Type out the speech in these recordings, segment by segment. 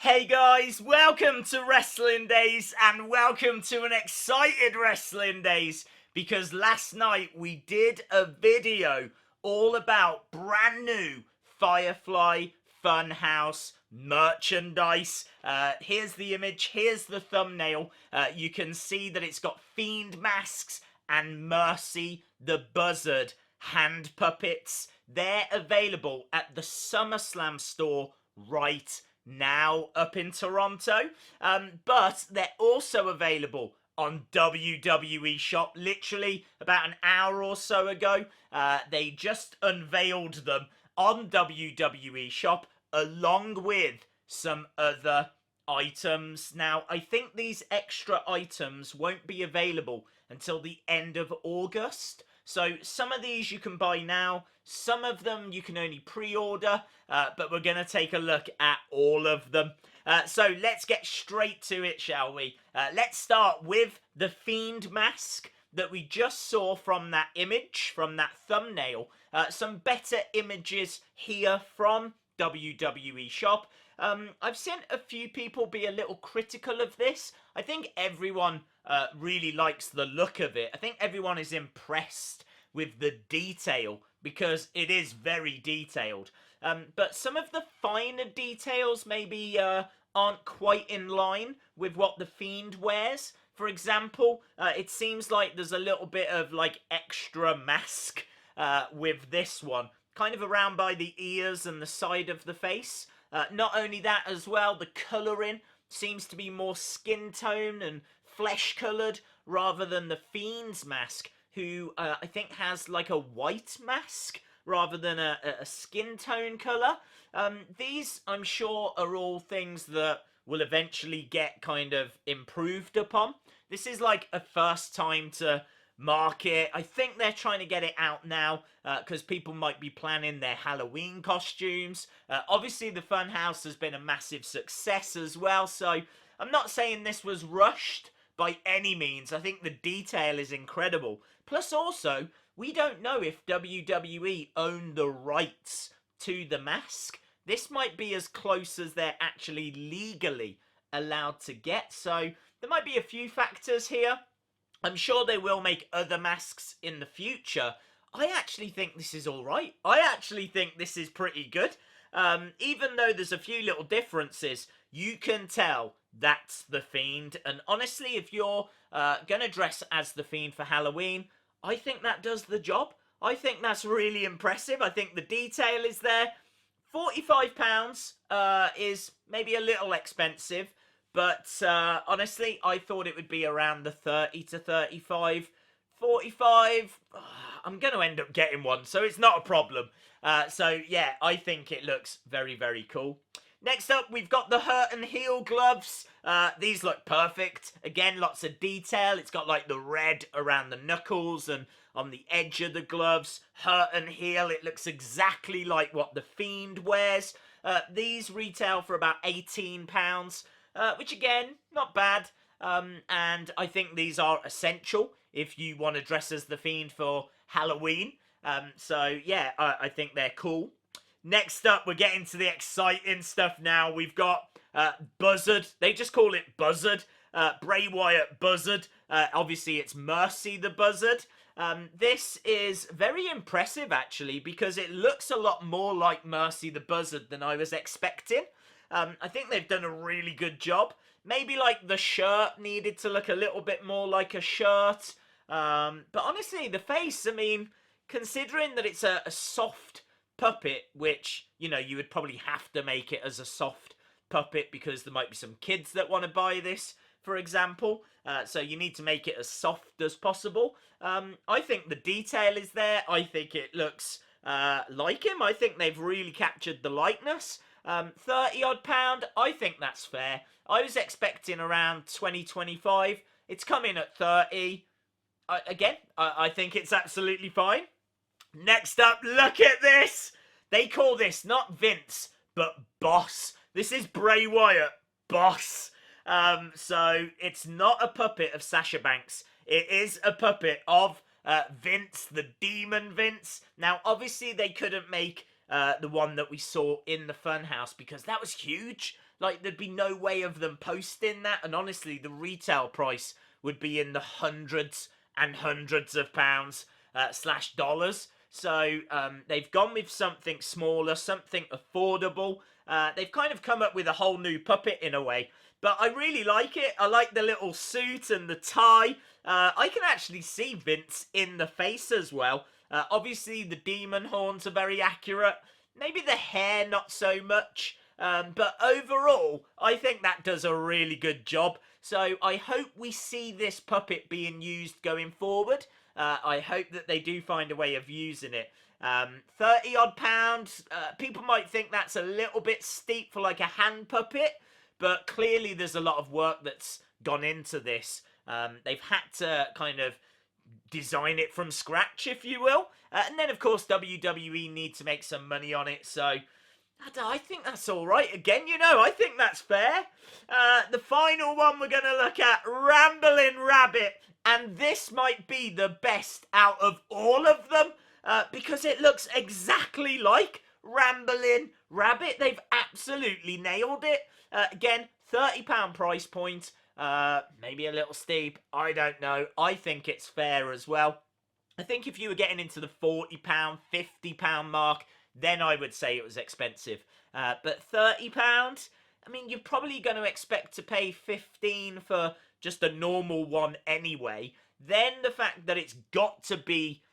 Hey guys, welcome to Wrestling Days and welcome to an excited Wrestling Days because last night we did a video all about brand new Firefly Funhouse merchandise. Here's the image, here's the thumbnail. You can see that it's got Fiend Masks and Mercy the Buzzard hand puppets. They're available at the SummerSlam store right now up in Toronto, but they're also available on WWE Shop. Literally about an hour or so ago, they just unveiled them on WWE Shop along with some other items. Now, I think these extra items won't be available until the end of August. So some of these you can buy now, some of them you can only pre-order, but we're going to take a look at all of them. So let's get straight to it, shall we? Let's start with the Fiend Mask that we just saw from that image, from that thumbnail. Some better images here from WWE Shop. I've seen a few people be a little critical of this. I think everyone really likes the look of it. I think everyone is impressed with the detail because it is very detailed. But some of the finer details maybe aren't quite in line with what the Fiend wears. For example, it seems like there's a little bit of like extra mask with this one, kind of around by the ears and the side of the face. Not only that as well, the colouring seems to be more skin tone and flesh coloured rather than the Fiend's mask, who I think has like a white mask rather than a skin tone colour. These, I'm sure, are all things that will eventually get kind of improved upon. This is like a first time to market. I think they're trying to get it out now because people might be planning their Halloween costumes. Obviously, the Funhouse has been a massive success as well, so I'm not saying this was rushed by any means. I think the detail is incredible. Plus, also, we don't know if WWE own the rights to the mask. This might be as close as they're actually legally allowed to get, so there might be a few factors here. I'm sure they will make other masks in the future. I actually think this is alright. I actually think this is pretty good. Even though there's a few little differences, you can tell that's the Fiend. And honestly, if you're going to dress as the Fiend for Halloween, I think that does the job. I think that's really impressive. I think the detail is there. £45 is maybe a little expensive. But honestly, I thought it would be around the 30 to 35. 45, I'm going to end up getting one, so it's not a problem. So yeah, I think it looks very, very cool. Next up, we've got the Hurt and Heal gloves. These look perfect. Again, lots of detail. It's got like the red around the knuckles and on the edge of the gloves. Hurt and Heal, it looks exactly like what the Fiend wears. These retail for about £18. Which again, not bad. And I think these are essential if you want to dress as the Fiend for Halloween. So yeah, I think they're cool. Next up, we're getting to the exciting stuff now. We've got Buzzard. They just call it Buzzard. Bray Wyatt Buzzard. Obviously, it's Mercy the Buzzard. This is very impressive, actually, because it looks a lot more like Mercy the Buzzard than I was expecting. I think they've done a really good job. Maybe like the shirt needed to look a little bit more like a shirt. But honestly, the face, I mean, considering that it's a soft puppet, which, you know, you would probably have to make it as a soft puppet because there might be some kids that want to buy this, for example. So you need to make it as soft as possible. I think the detail is there. I think it looks like him. I think they've really captured the likeness. 30 odd pound, I think that's fair. I was expecting around 20-25. It's come in at 30. I think it's absolutely fine. Next up, look at this. They call this not Vince, but Boss. This is Bray Wyatt, Boss. So it's not a puppet of Sasha Banks. It is a puppet of Vince, the Demon Vince. Now, obviously, they couldn't make the one that we saw in the Funhouse because that was huge. Like, there'd be no way of them posting that, and honestly, the retail price would be in the hundreds and hundreds of pounds slash dollars. So they've gone with something smaller, something affordable. They've kind of come up with a whole new puppet in a way. But I really like it. I like the little suit and the tie. I can actually see Vince in the face as well. Obviously, the demon horns are very accurate. Maybe the hair not so much. But overall, I think that does a really good job. So I hope we see this puppet being used going forward. I hope that they do find a way of using it. 30 odd pounds. People might think that's a little bit steep for like a hand puppet. But clearly there's a lot of work that's gone into this. They've had to kind of design it from scratch, if you will. And then, of course, WWE need to make some money on it. So I think that's all right. Again, I think that's fair. The final one we're going to look at, Ramblin Rabbit. And this might be the best out of all of them because it looks exactly like Ramblin Rabbit. They've absolutely nailed it. Again, £30 price point. Maybe a little steep. I don't know. I think it's fair as well. I think if you were getting into the £40, £50 mark, then I would say it was expensive. But £30, I mean, you're probably going to expect to pay 15 for just a normal one anyway. Then the fact that it's got to be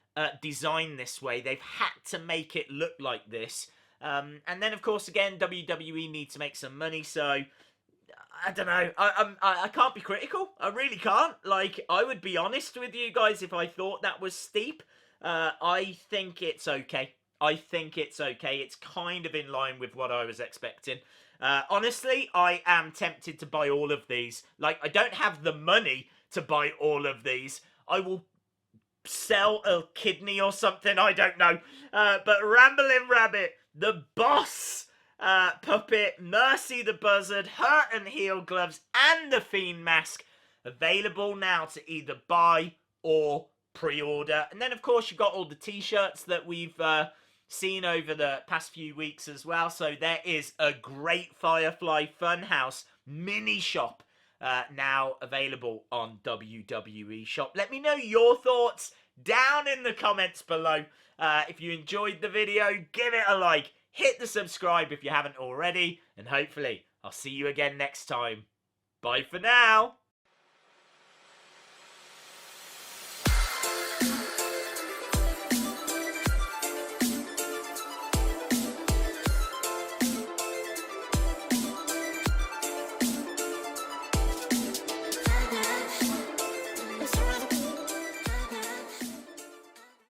designed this way, they've had to make it look like this. And then, of course, again, WWE need to make some money, so I don't know. I can't be critical. I really can't. Like, I would be honest with you guys if I thought that was steep. I think it's okay. I think it's okay. It's kind of in line with what I was expecting. Honestly, I am tempted to buy all of these. Like, I don't have the money to buy all of these. I will sell a kidney or something. I don't know. But Ramblin Rabbit, the boss puppet, Mercy the Buzzard, Hurt and Heal Gloves, and the Fiend Mask, available now to either buy or pre-order. And then, of course, you've got all the t-shirts that we've seen over the past few weeks as well. So there is a great Firefly Funhouse mini shop now available on WWE Shop. Let me know your thoughts down in the comments below. If you enjoyed the video, give it a like. Hit the subscribe if you haven't already. And hopefully, I'll see you again next time. Bye for now.